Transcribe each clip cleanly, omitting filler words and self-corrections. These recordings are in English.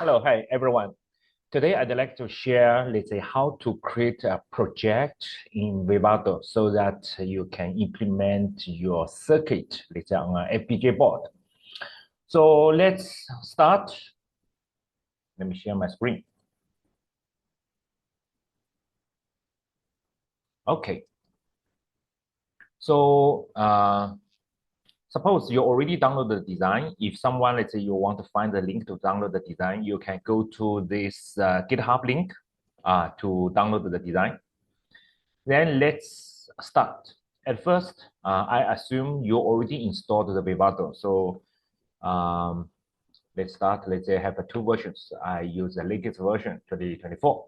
Hello, hi everyone. Today I'd like to share, let's say, how to create a project in Vivado so that you can implement your circuit, let's say, on an FPGA board. So let's start. Let me share my screen. Okay. So suppose you already downloaded the design. If someone, let's say, you want to find the link to download the design, you can go to this GitHub link to download the design. Then let's start. At first, I assume you already installed the Vivado. So let's start. Let's say I have two versions. I use the latest version, 2024.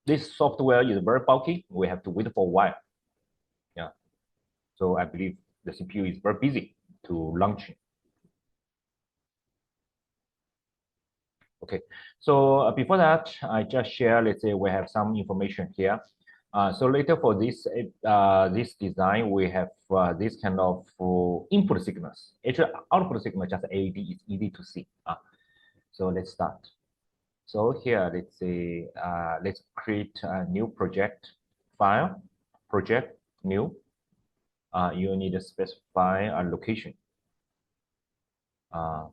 This software is very bulky. We have to wait for a while. Yeah. So I believe the CPU is very busy to launch. Okay, so before that, I just share, let's say we have some information here. So later for this this design, we have this kind of input signals. Actually, output signal just AD is easy to see. So let's start. So here, let's say, let's create a new project file, project new. You need to specify a location. So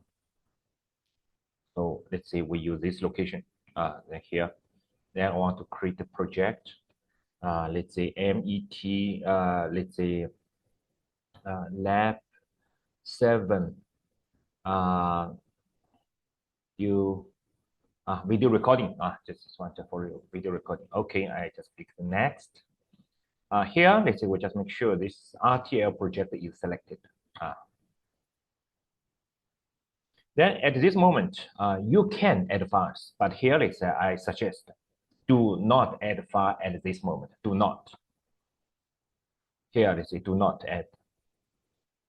let's say we use this location then here. Then I want to create a project. Let's say MET, let's say lab 7 you video recording. Just want to for video recording. Okay, I just click the next. Here, let's say we just make sure this RTL project is selected. Then at this moment, you can add files, but here, let's say I suggest do not add file at this moment. Do not. Here, let's say do not add.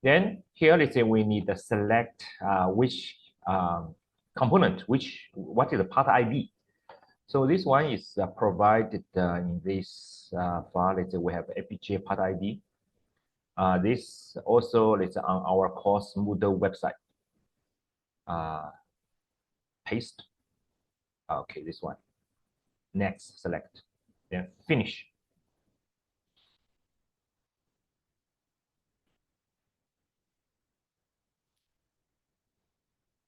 Then here, let's say we need to select which component, what is the part ID. So this one is provided in this file. Let's say we have FPGA part ID. This also is on our course Moodle website. Paste. Okay, this one. Next, select. Then finish.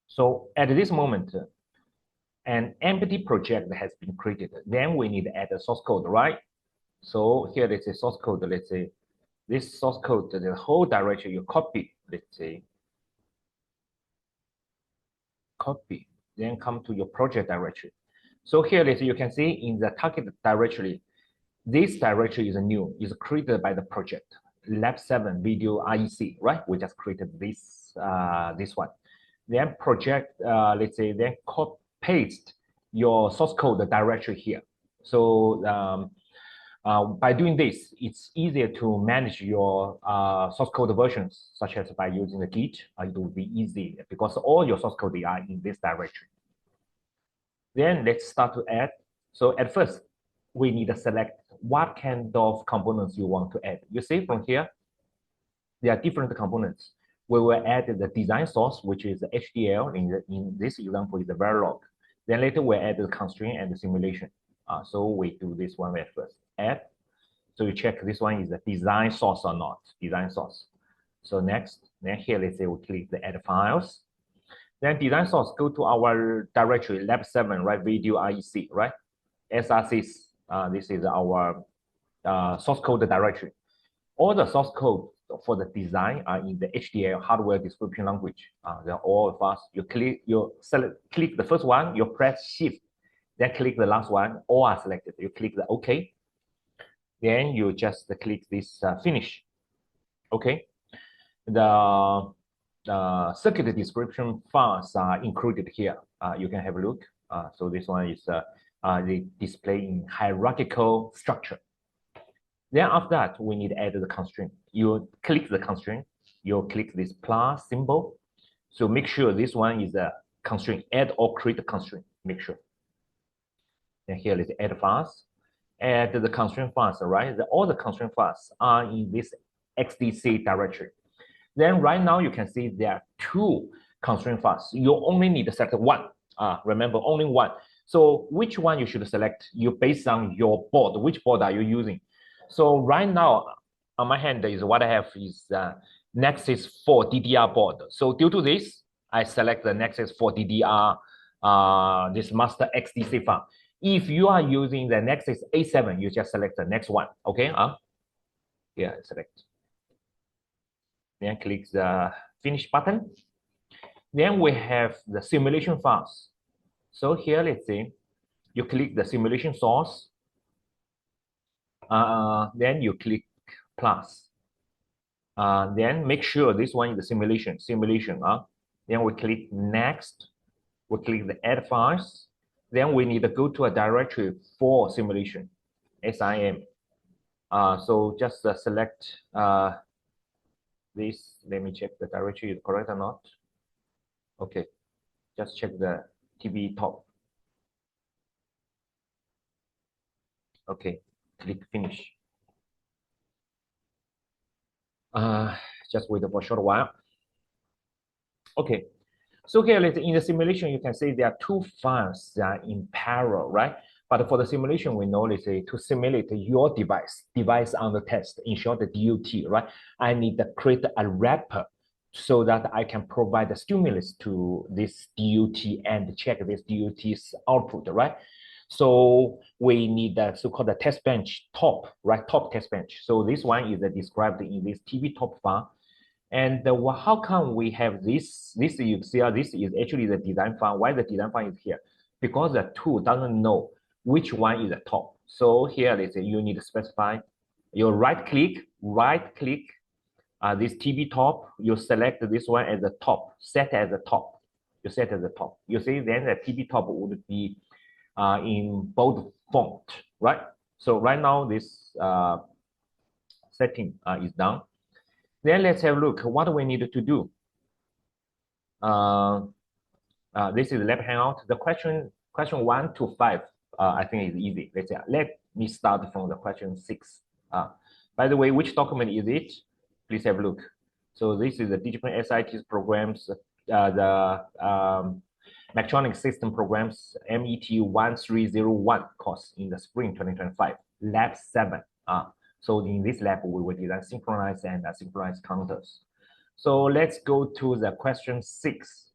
So at this moment, an empty project has been created. Then we need to add a source code, right? So here is a source code. Let's say this source code, the whole directory you copy. Let's say copy, then come to your project directory. So here, let's say you can see in the target directory, this directory is new, is created by the project Lab 7 Video IEC, right? We just created this this one. Then project, let's say, then paste your source code directory here. So by doing this, it's easier to manage your source code versions, such as by using the Git. It will be easy because all your source code are in this directory. Then let's start to add. So at first, we need to select what kind of components you want to add. You see from here, there are different components. We will add the design source, which is the HDL. In this example, is the Verilog. Then later we add the constraint and the simulation. So we do this one at first. Add. So you check this one is the design source or not. Design source. So next, then here let's say we click the add files. Then design source go to our directory Lab 7, right? Video IEC, right? SRC. This is our source code directory. All the source code for the design are in the HDL hardware description language. They're all fast. You click the first one, you press Shift, then click the last one. All are selected. You click the OK. Then you just click this finish. Okay. The circuit description files are included here. You can have a look. So this one is the display in hierarchical structure. Then after that, we need to add the constraint. You click the constraint. You click this plus symbol. So make sure this one is a constraint. Add or create a constraint. Make sure. Then here is add files. add the constraint files, right? All the constraint files are in this XDC directory. Then right now you can see there are two constraint files. You only need to select one. Remember, only one. So which one you should select? You based on your board. Which board are you using? So right now on my hand is what I have is Nexus 4 DDR board. So due to this, I select the Nexus 4 DDR, this master XDC file. If you are using the Nexus A7, you just select the next one. Okay. Yeah, select. Then click the finish button. Then we have the simulation files. So here, let's say you click the simulation source. Then you click plus. Then make sure this one is the simulation. Then we click next. We click the add files. Then we need to go to a directory for simulation, SIM. So just select this. Let me check the directory is correct or not. Okay, just check the TV top. Okay, click finish. Just wait for a short while. Okay, so here in the simulation, you can see there are two files that are in parallel, right? But for the simulation, we know, let's say, to simulate your device on the test, in short, the DUT, right? I need to create a wrapper so that I can provide the stimulus to this DUT and check this DUT's output, right? So we need the so-called the test bench top, right? Top test bench. So this one is described in this TV top file. And how come we have this? This you see, this is actually the design file. Why the design file is here? Because the tool doesn't know which one is the top. So here, let's say you need to specify your right click this TV top. You select this one as the top, set as the top. You set as the top. You see, then the TV top would be in bold font, right? So right now this setting is done. Then let's have a look what we need to do. This is lab hangout. The question 1 to 5, I think is easy. Let me start from the question 6. By the way, which document is it? Please have a look. So this is the DigiPen SIT programs, the Mechatronics system programs MET 1301 course in the spring 2025, lab 7. So in this lab, we will design synchronized and asynchronous counters. So let's go to the question 6.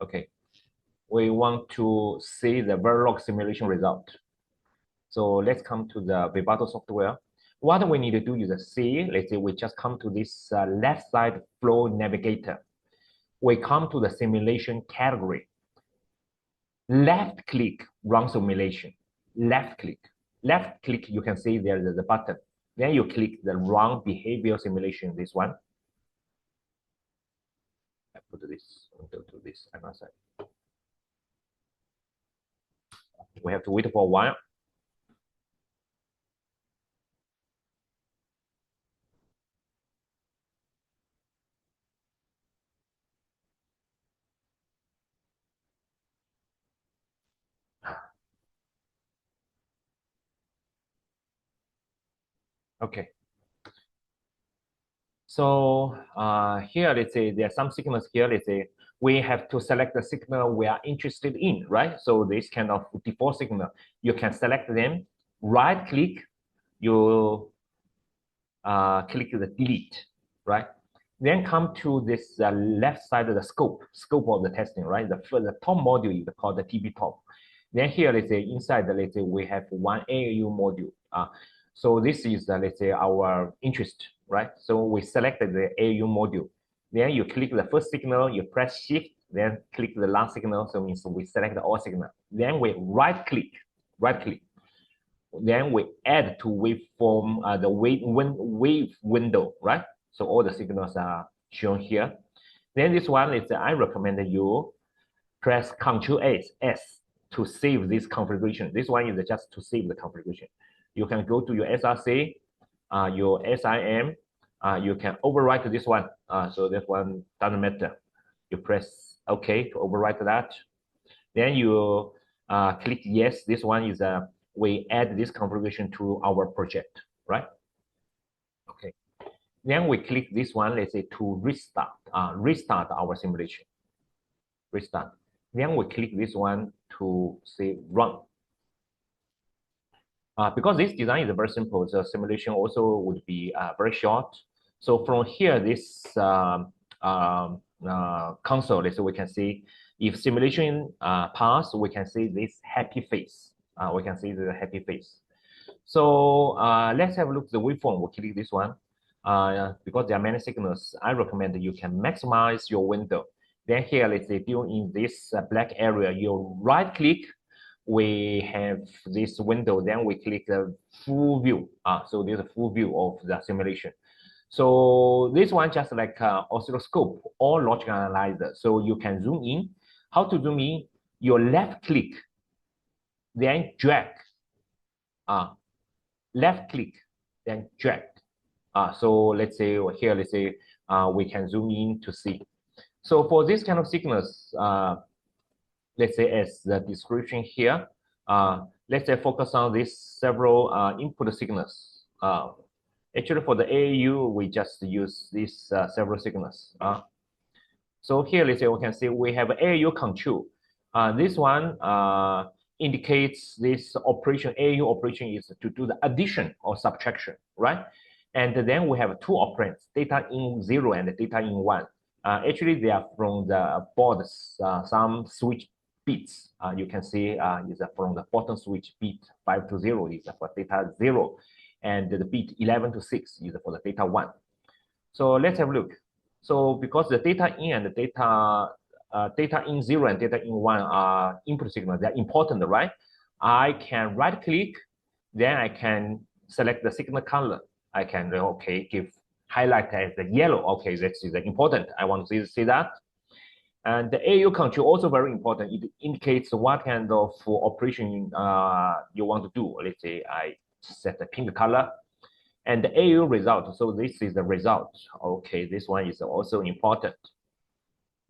Okay, we want to see the Verilog simulation result. So let's come to the Vivato software. What we need to do is see, let's say we just come to this left side flow navigator. We come to the simulation category. Left click, run simulation. Left click, you can see there is a button. Then you click the run behavior simulation, this one. I put this to this another side. We have to wait for a while. Okay. So here, let's say there are some signals here. Let's say we have to select the signal we are interested in, right? So this kind of default signal, you can select them, right click, you click the delete, right? Then come to this left side of the scope of the testing, right? The top module is called the TB top. Then here, let's say inside, let's say we have one AAU module. So this is, let's say, our interest, right? So we selected the AAU module. Then you click the first signal, you press shift, then click the last signal. So it means we select all signal. Then we right click. Then we add to waveform the wave window, right? So all the signals are shown here. Then this one is I recommend that you press Ctrl S to save this configuration. This one is just to save the configuration. You can go to your SRC, your SIM. You can overwrite this one. So this one doesn't matter. You press OK to overwrite that. Then you click yes. This one is we add this configuration to our project, right? Okay. Then we click this one, let's say to restart our simulation. Restart. Then we click this one to say run. Because this design is very simple, the simulation also would be very short. So from here, this console, so we can see if simulation pass, we can see this happy face. We can see the happy face. So let's have a look at the waveform. We'll click this one. Because there are many signals, I recommend that you can maximize your window. Then here, let's say in this black area, you right click, we have this window, then we click the full view. So there's a full view of the simulation. So this one just like oscilloscope or logic analyzer. So you can zoom in. How to zoom in? Your left click, then drag. Left click, then drag. So let's say here, let's say we can zoom in to see. So for this kind of signals, let's say as the description here, let's say focus on these several input signals. Actually, for the AAU, we just use these several signals. So here, let's say we can see we have AAU control. This one indicates this operation, AAU operation is to do the addition or subtraction, right? And then we have two operands, data in 0 and data in 1. Actually, they are from the boards, some switch bits. You can see is from the bottom switch bit 5 to 0 is for data 0, and the bit 11 to 6 is for the data 1. So let's have a look. So because the data in and the data in 0 and data in 1 are input signals, they're important, right? I can right click, then I can select the signal color. I can, okay, give highlight as the yellow. Okay, this is important. I want to see that. And the AU control also very important. It indicates what kind of operation you want to do. Let's say I set the pink color and the AU result. So this is the result. Okay, this one is also important.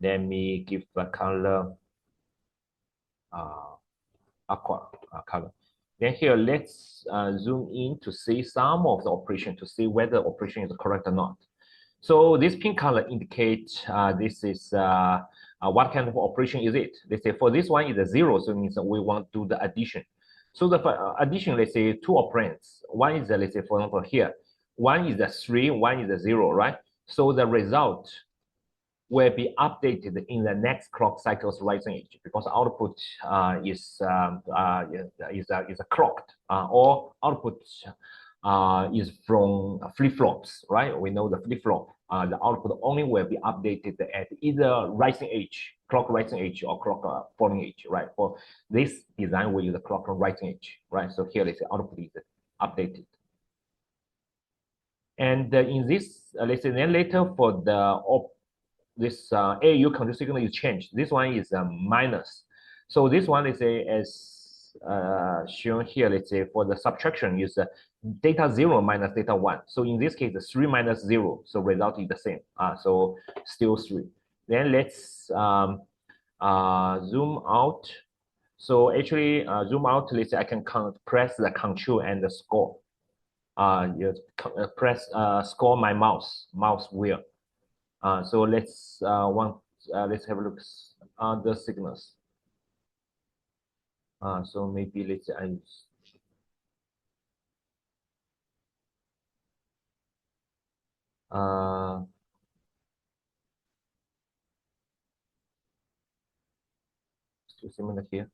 Let me give the color aqua color. Then here, let's zoom in to see some of the operation to see whether the operation is correct or not. So this pink color indicates this is what kind of operation is it? Let's say for this one is a 0, so it means that we want to do the addition. So the addition, let's say two operands. One is, let's say, for example, here, one is a 3, one is a 0, right? So the result will be updated in the next clock cycle's rising edge because output is clocked or output is from flip-flops, right? We know the flip-flop, the output only will be updated at either rising edge, clock rising edge, or clock falling edge, right? For this design, we use the clock rising edge, right? So here, let's say output is updated. And in this, let's say then later for the this AU control signal is changed. This one is minus. So this one is as shown here, let's say for the subtraction is data 0 minus data 1. So in this case, the 3 minus 0, so result is the same. So still 3. Then let's zoom out. So actually zoom out, let's say I can press the control and the score. You press score my mouse wheel. So let's let's have a look at the signals. So maybe let's say I use still similar here.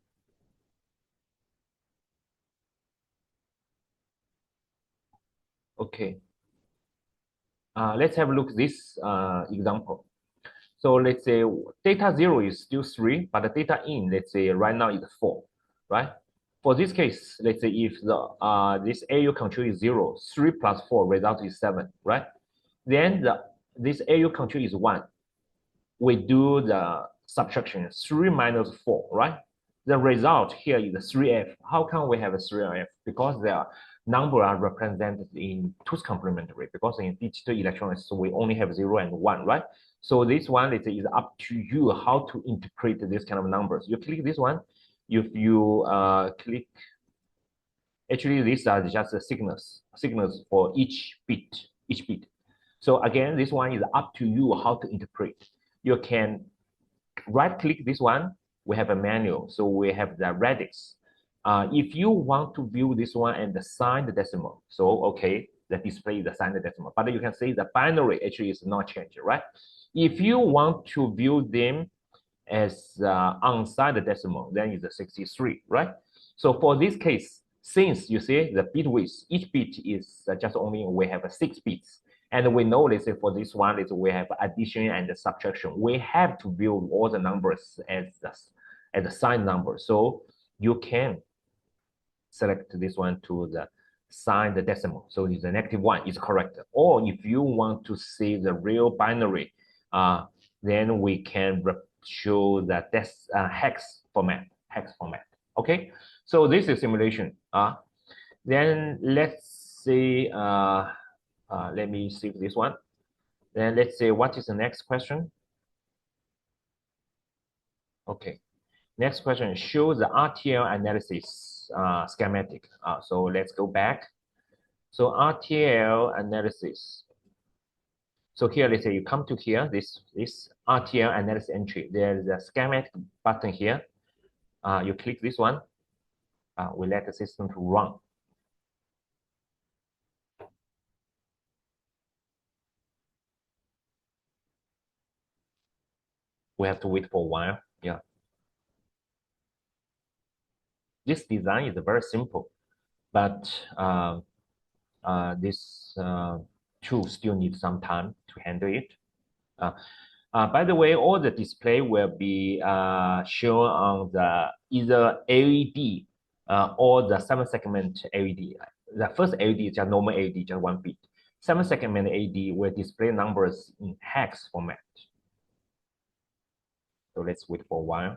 Okay. Let's have a look at this example. So let's say data 0 is still 3, but the data in, let's say right now is 4, right? For this case, let's say if the this AU control is 0, 3 plus 4 result is 7, right? Then this AU control is 1. We do the subtraction, 3 minus 4, right? The result here is 3F. How come we have a 3F? Because the number are represented in two's complementary. Because in digital electronics, we only have 0 and 1, right? So this one, let's say, is up to you how to interpret this kind of numbers. You click this one, if you click, actually these are just the signals for each bit. So again, this one is up to you how to interpret. You can right click this one, we have a menu, so we have the radix. If you want to view this one and assign the decimal, so okay, the display is assigned the decimal, but you can see the binary actually is not changed, right? If you want to view them as outside the decimal, then it's a 63, right? So for this case, since you see the bit width, each bit is just only we have 6 bits. And we know, let's say for this one, is we have addition and subtraction. We have to view all the numbers as the signed number. So you can select this one to the signed decimal. So it's the -1 is correct. Or if you want to see the real binary, then we can show that that's hex format. Okay, so this is simulation. Then let's see. Let me see this one. Then let's say what is the next question? Okay, next question. Show the RTL analysis schematic. So let's go back. So RTL analysis. So here, let's say you come to here, this RTL analysis entry. There's a schematic button here. You click this one. We let the system to run. We have to wait for a while. Yeah. This design is very simple, but this tool still needs some time to handle it. By the way, all the display will be shown on the either LED or the 7-segment LED. The first LED is just normal LED, just 1 bit. 7-segment LED will display numbers in hex format. So let's wait for a while.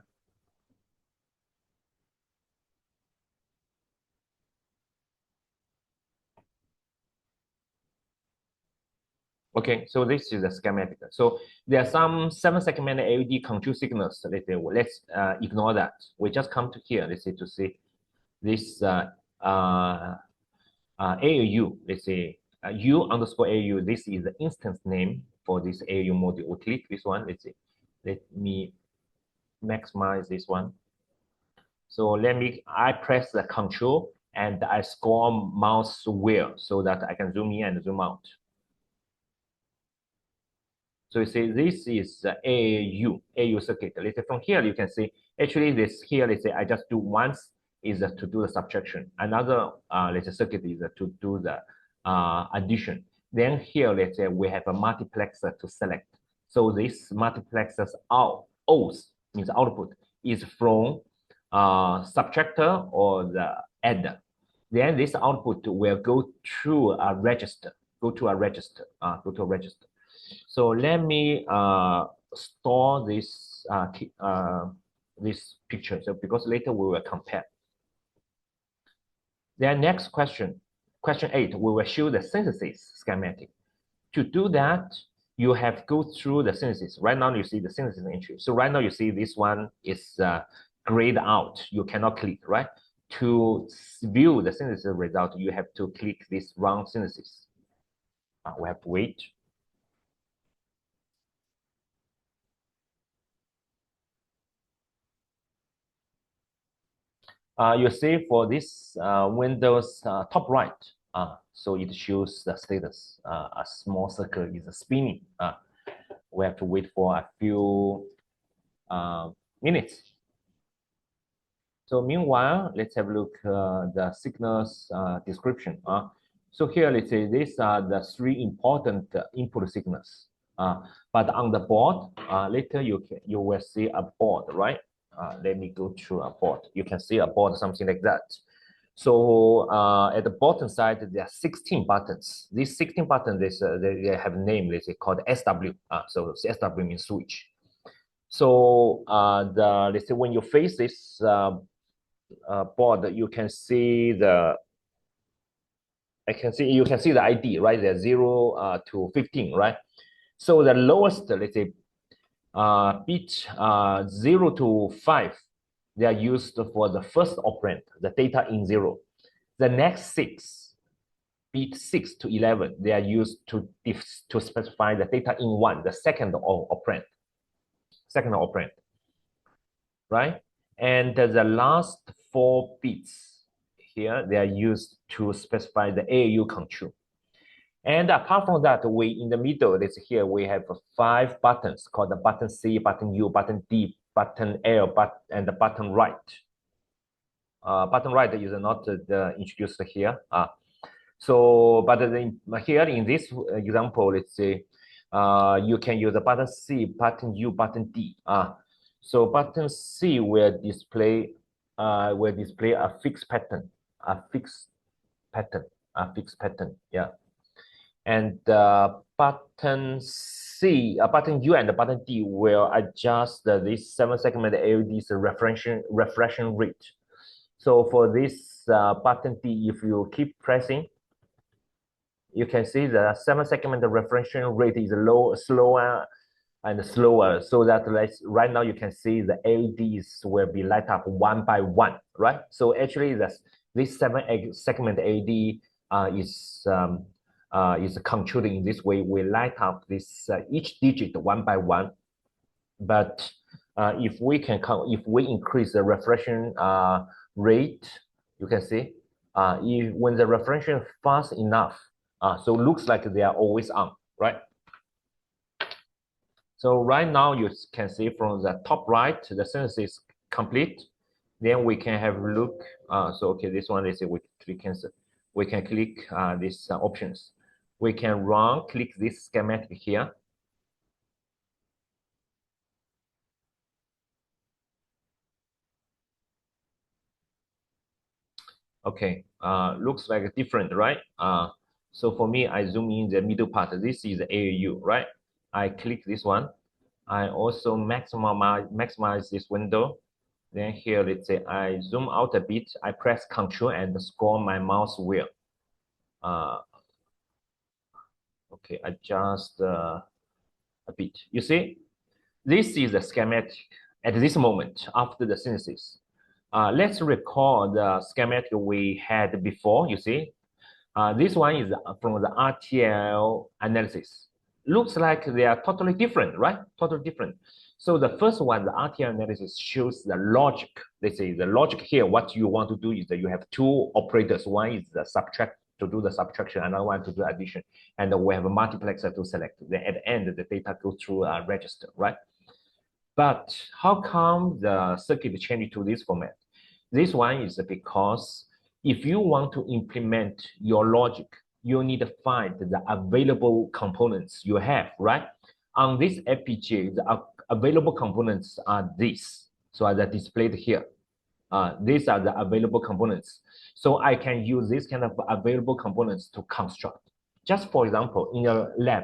Okay, so this is the schematic. So there are some 7-segment LED control signals. Let's ignore that. We just come to here. Let's say to see this ALU. Let's say U_ALU. This is the instance name for this ALU module. We click this one. Let's see. Let me maximize this one. So I press the control and I scroll mouse wheel so that I can zoom in and zoom out. So you see, this is AU circuit. Let's say from here, you can see, actually this here, let's say I just do once is to do the subtraction. Another, let's say circuit is to do the addition. Then here, let's say we have a multiplexer to select. So this multiplexer's O's means output is from subtractor or the adder. Then this output will go to a register, So let me store this this picture. So because later we will compare. Then next question 8, we will show the synthesis schematic. To do that, you have to go through the synthesis. Right now you see the synthesis entry. So right now you see this one is grayed out. You cannot click, right? To view the synthesis result, you have to click this run synthesis. We have to wait. You see for this Windows top right, so it shows the status. A small circle is spinning. We have to wait for a few minutes. So meanwhile, let's have a look the signals description. So here, let's say these are the 3 important input signals. But on the board, later you will see a board, right? Let me go to a board. You can see a board, something like that. So at the bottom side, there are 16 buttons. These 16 buttons, they have a name. Let's say called SW. So SW means switch. So let's say when you face this board, you can see the ID, right? They're 0 to 15, right? So the lowest, let's say, bit 0 to 5, they are used for the first operand, the data in 0. The next 6, bit 6 to 11, they are used to specify the data in 1, the second operand, right? And the last 4 bits here, they are used to specify the ALU control. And apart from that, we in the middle, this here, we have 5 buttons called the button C, button U, button D, button L, and the button right. Button right is not introduced here. So, but here in this example, let's say you can use the button C, button U, button D. So button C will display a fixed pattern, yeah. And button C, button U, and button D will adjust this 7-segment LED's reflection rate. So for this button D, if you keep pressing, you can see the 7-segment reflection rate is slower and slower. So that right now you can see the LEDs will be light up one by one, right? So actually, this 7-segment LED is controlled in this way. We light up this each digit one by one. But if we increase the reflection rate, you can see when the reflection fast enough, so it looks like they are always on, right? So right now you can see from the top right, the synthesis complete. Then we can have a look. So okay, this one is we can click these options. We can click this schematic here. Okay, looks like different, right? So for me, I zoom in the middle part. This is the ALU, right? I click this one. I also maximize this window. Then here, let's say I zoom out a bit. I press Control and scroll my mouse wheel. Okay, adjust a bit. You see, this is the schematic at this moment after the synthesis. Let's recall the schematic we had before, you see. This one is from the RTL analysis. Looks like they are totally different, right? Totally different. So the first one, the RTL analysis shows the logic. Let's say the logic here, what you want to do is that you have 2 operators. One is the subtract to do the subtraction, another one to do addition. And we have a multiplexer to select. Then at the end, the data goes through a register, right? But how come the circuit changed to this format? This one is because if you want to implement your logic, you need to find the available components you have, right? On this FPGA, the available components are these. So they're displayed here. These are the available components. So I can use this kind of available components to construct. Just for example, in your lab,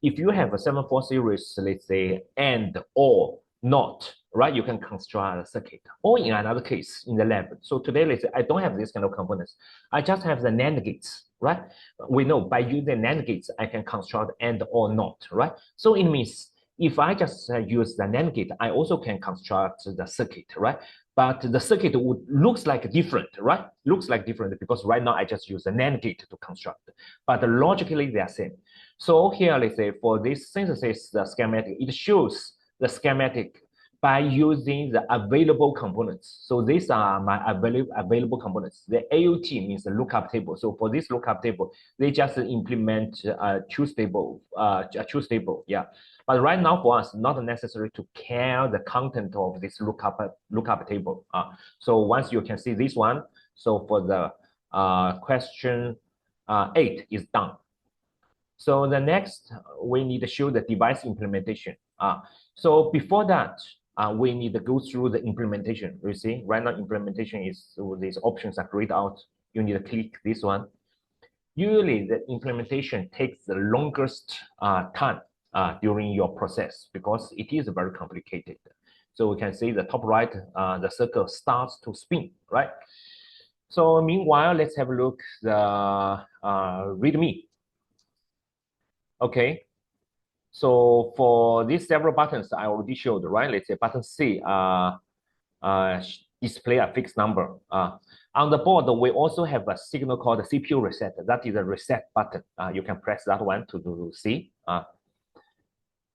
if you have a 7-4 series, let's say, and or not, right, you can construct a circuit. Or in another case, in the lab. So today, let's say, I don't have this kind of components. I just have the NAND gates, right? We know by using NAND gates, I can construct and or not, right? So it means if I just use the NAND gate, I also can construct the circuit, right? But the circuit would looks like different, right? Looks like different because right now I just use the NAND gate to construct. But logically, they are same. So here, let's say for this synthesis schematic, it shows the schematic by using the available components. So these are my available components. The AUT means the lookup table. So for this lookup table, they just implement a truth table, yeah. But right now for us, not necessary to care the content of this lookup table. So once you can see this one, so for the question 8 is done. So the next, we need to show the device implementation. So before that, we need to go through the implementation. You see, right now implementation is, so these options are grayed out. You need to click this one. Usually the implementation takes the longest time during your process because it is very complicated. So we can see the top right, the circle starts to spin, right? So meanwhile, let's have a look the README. Okay, so for these several buttons I already showed, right? Let's say button C, display a fixed number. On the board, we also have a signal called the CPU reset. That is a reset button. You can press that one to see.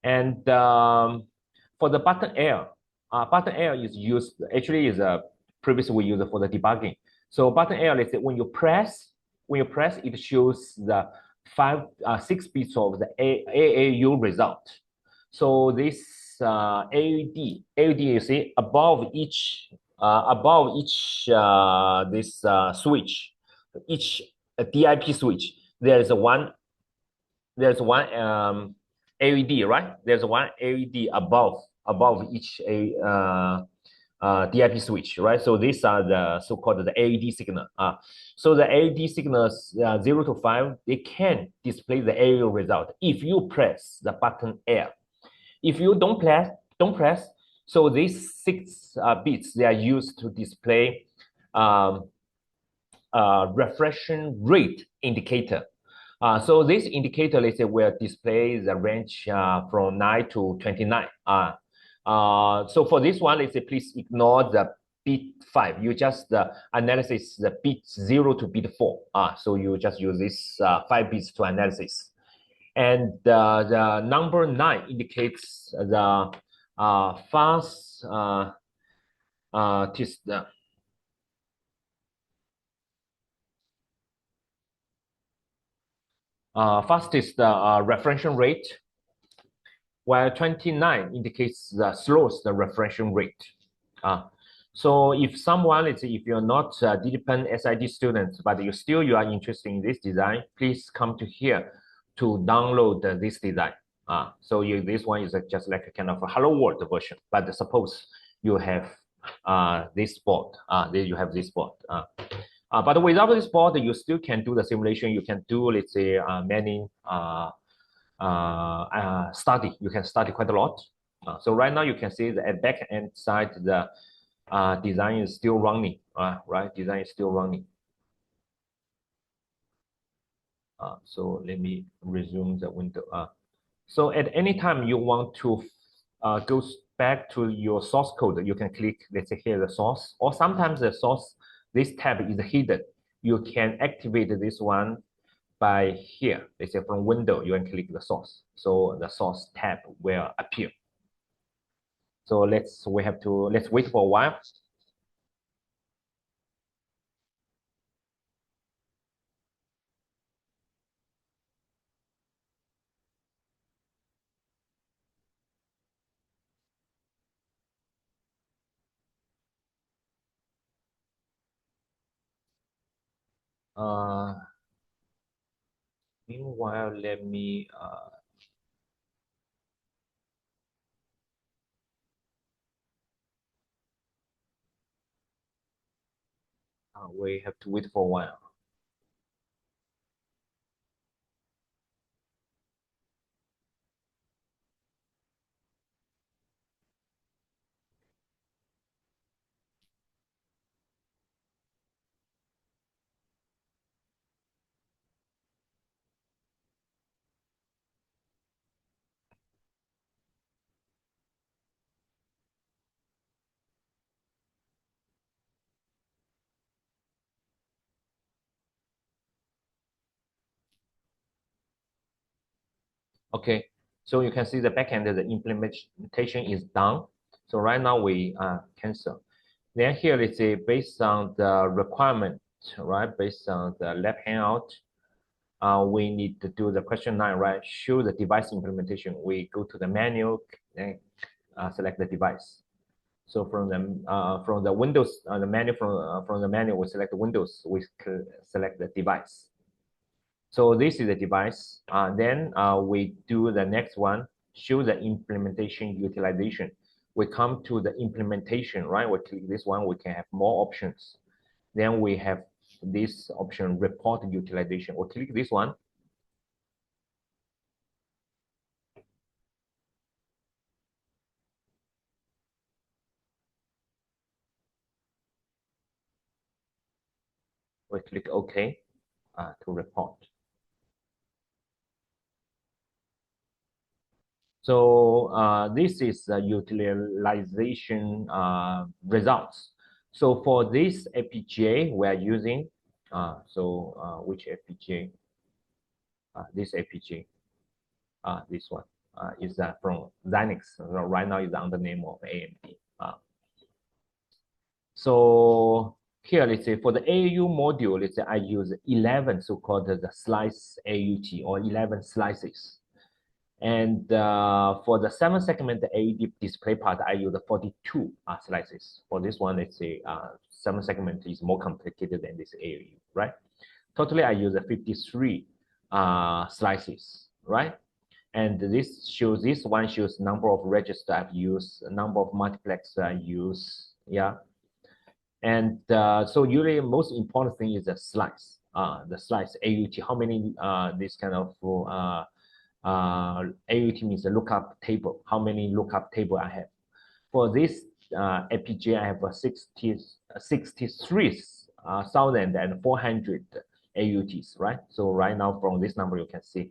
And for the button L is used, actually is previously we used it for the debugging. So button L, let's say when you press, it shows the 6 bits of the AAU result. So this AUD, you see above each this switch, each DIP switch, there's one AED, right? There's one AED above each DIP switch, right? So these are the so-called the AED signal. So the AED signals 0 to 5, they can display the AED result if you press the button L. If you don't press, so these 6 bits, they are used to display reflection rate indicator. So this indicator, let's say, will display the range from 9 to 29. So for this one, let's say, please ignore the bit 5. You just analysis the bit 0 to bit 4. So you just use this 5 bits to analysis. And the number 9 indicates the fastest reflection rate, while 29 indicates the slowest reflection rate. So if someone, let's say, if you're not a DigiPen SID student, but you are interested in this design, please come to here to download this design. So this one is just like a kind of a Hello World version. But suppose you have this board, you have this board. But without this board, you still can do the simulation. You can do, let's say, many study. You can study quite a lot. So right now you can see the at back end side, the design is still running. Right, design is still running. So let me resume the window. So at any time you want to go back to your source code, you can click, let's say here, the source, or sometimes the source, this tab is hidden. You can activate this one by here. Let's say from window, you can click the source. So the source tab will appear. So let's wait for a while. Meanwhile, let me we have to wait for a while. Okay, so you can see the backend, the implementation is done. So right now we cancel. Then here, let's say, based on the requirement, right? Based on the lab handout, we need to do the question 9, right? Show the device implementation. We go to the menu and select the device. So from the Windows, the menu from the menu, we select the Windows. We select the device. So this is the device. Then we do the next one, show the implementation utilization. We come to the implementation, right? We click this one, we can have more options. Then we have this option, report utilization. We click this one. We click OK to report. So this is the utilization results. So for this FPGA, we are using, which FPGA? This FPGA, this one is from Xilinx. So right now is under the name of AMD. So here, let's say for the AAU module, let's say I use 11 so-called the slice AUT or 11 slices. And for the 7-segment AED display part, I use 42 slices. For this one, let's say 7-segment is more complicated than this AAU, right? Totally, I use 53 slices, right? And this one shows number of registers I've used, number of multiplexers I use, yeah. And so usually most important thing is the slice AUT. How many this kind of AUT means the lookup table. How many lookup table I have? For this FPGA, I have 63,400 AUTs, right? So right now from this number, you can see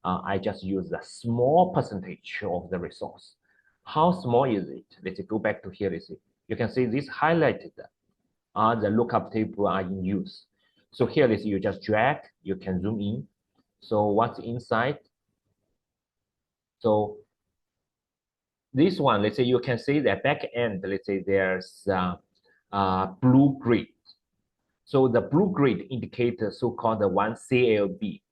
I just use a small percentage of the resource. How small is it? Let's go back to here. You can see this highlighted the lookup table are in use. So here is you just drag, you can zoom in. So what's inside? So this one, let's say you can see the back end, let's say there's blue grid. So the blue grid indicates the so-called 1CLB,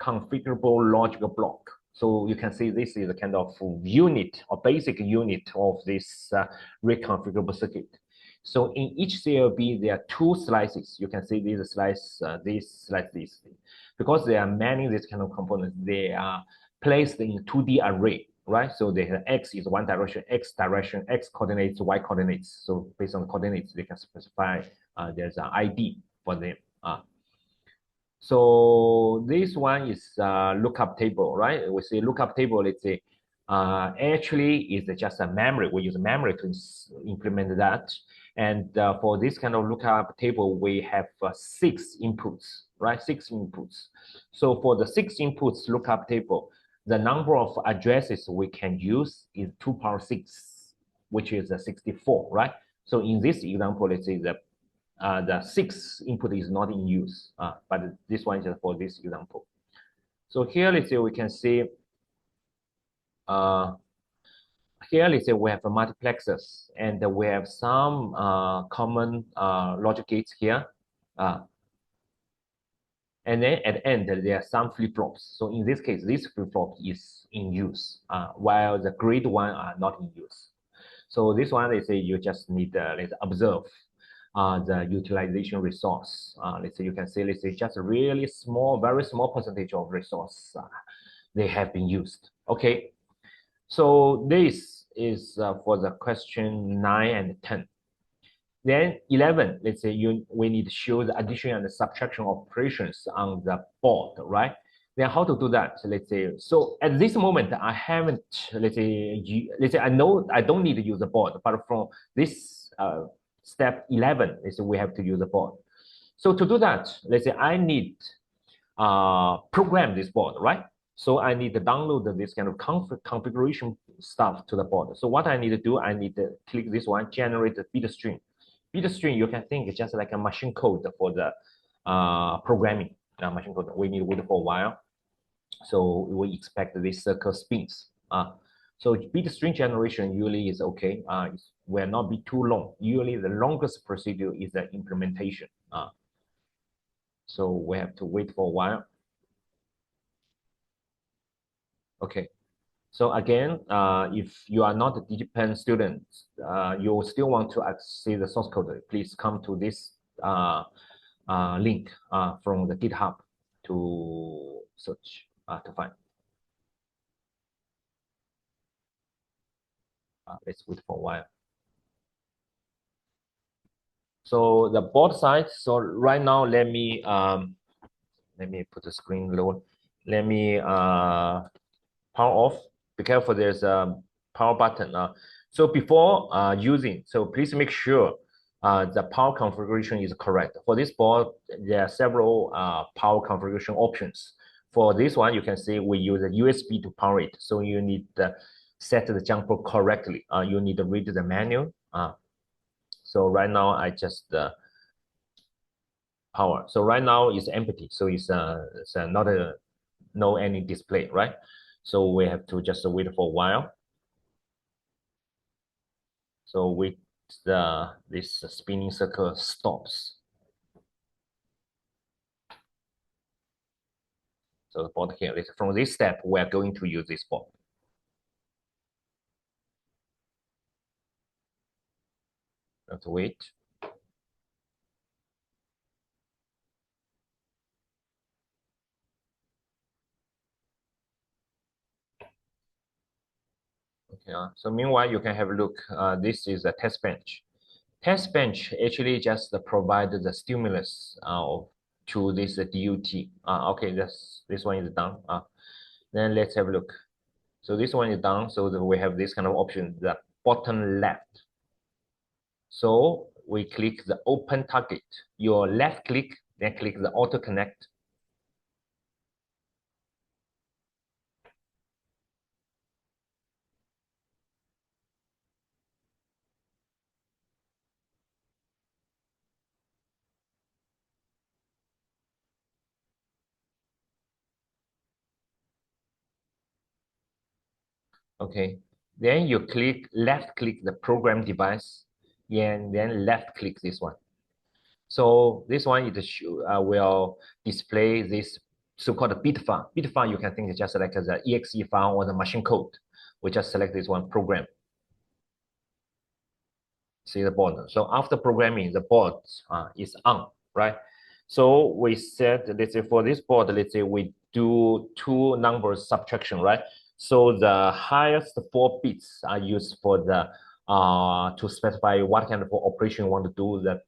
configurable logical block. So you can see this is a kind of unit or basic unit of this reconfigurable circuit. So in each CLB, there are 2 slices. You can see these slice, this. Because there are many these kind of components, they are placed in 2D array, right? So they have X is one direction, X coordinates, Y coordinates. So based on the coordinates, they can specify there's an ID for them. So this one is lookup table, right? We say lookup table, let's say, actually is just a memory. We use memory to implement that. And for this kind of lookup table, we have 6 inputs, right? 6 inputs. So for the 6 inputs lookup table, the number of addresses we can use is 2 power 6, which is 64, right? So in this example, let's say the 6 input is not in use, but this one is for this example. So here, let's say we can see, here, let's say we have multiplexers, and we have some common logic gates here. And then at the end, there are some flip-flops. So in this case, this flip-flop is in use, while the grid one are not in use. So this one, they say you just need let's observe the utilization resource. Let's say you can see, let's say just a really small, very small percentage of resource they have been used. Okay, so this is for the question 9 and 10. Then 11, let's say we need to show the addition and the subtraction operations on the board, right? Then how to do that? So let's say, so at this moment, I haven't, let's say I know I don't need to use the board, but from this step 11, let's say we have to use the board. So to do that, let's say I need program this board, right? So I need to download this kind of configuration stuff to the board. So what I need to do, I need to click this one, generate the bit string. Bit string, you can think it's just like a machine code for the programming. Machine code, we need to wait for a while. So we expect this circle spins. So bit string generation usually is okay. It will not be too long. Usually the longest procedure is the implementation. So we have to wait for a while. Okay. So again, if you are not a DigiPen student, you still want to see the source code, please come to this link from the GitHub to search, to find. Let's wait for a while. So the board side, so right now, let me put the screen lower. Let me power off. Be careful, there's a power button. So before using, so please make sure the power configuration is correct. For this board, there are several power configuration options. For this one, you can see we use a USB to power it. So you need to set the jumper correctly. You need to read the manual. So right now I just power. So right now it's empty. So it's not no any display, right? So we have to just wait for a while. So wait, this spinning circle stops. So the board here, from this step, we are going to use this board. Have to wait. Okay, so meanwhile, you can have a look. This is a test bench. Test bench actually just provide the stimulus to this DUT. Okay, this one is done. Then let's have a look. So this one is done. So that we have this kind of option, the bottom left. So we click the open target. Your left click, then click the auto connect. Okay, then you left click the program device, and then left click this one. So this one is will display this so-called bit file. Bit file you can think is just like the exe file or the machine code. We just select this one program. See the board. So after programming, the board is on, right? So we said, let's say for this board, let's say we do two numbers subtraction, right? So the highest 4 bits are used for the to specify what kind of operation you want to do, the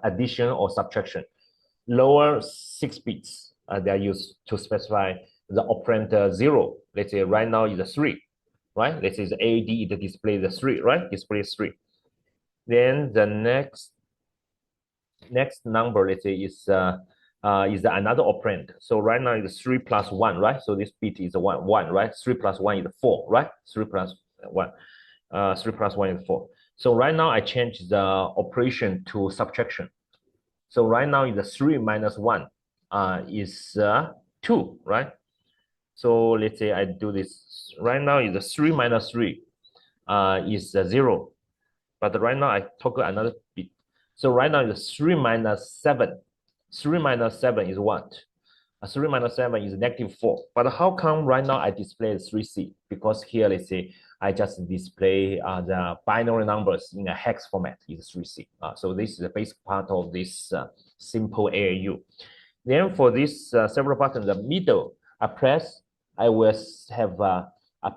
addition or subtraction. Lower 6 bits they are used to specify the operand 0. Let's say right now is a 3, right? Let's say the AD it displays the 3, right? Displays 3. Then the next number, let's say, is another operand. So right now it's 3 plus 1, right? So this bit is 1, right? 3 plus 1 is 4, right? 3 plus 1. 3 plus 1 is 4. So right now I change the operation to subtraction. So right now is 3 minus 1 is 2, right? So let's say I do this. Right now is 3 minus 3 is 0. But right now I toggle another bit. So right now it's 3 minus 7. 3 minus 7 is what? 3 minus 7 is negative 4. But how come right now I display 3C? Because here, let's say, I just display the binary numbers in a hex format is 3C. So this is the basic part of this simple AAU. Then for this several buttons, the middle, I press, I will have a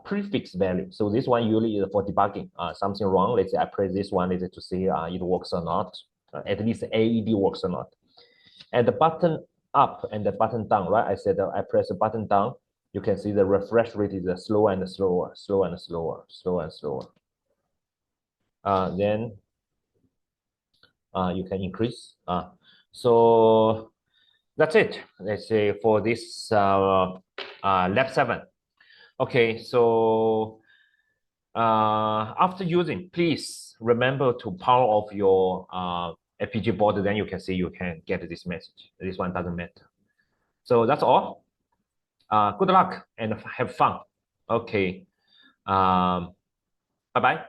prefix value. So this one usually is for debugging. Something wrong, let's say I press this one, let's say to see it works or not. At least AED works or not. And the button up and the button down, right? I said I press the button down. You can see the refresh rate is slower and slower, slower and slower, slower and slower. Then you can increase. So that's it. Let's say for this lab 7. Okay, so after using, please remember to power off your FPGA board. Then you can see you can get this message. This one doesn't matter. So that's all. Good luck and have fun. Okay. Bye-bye.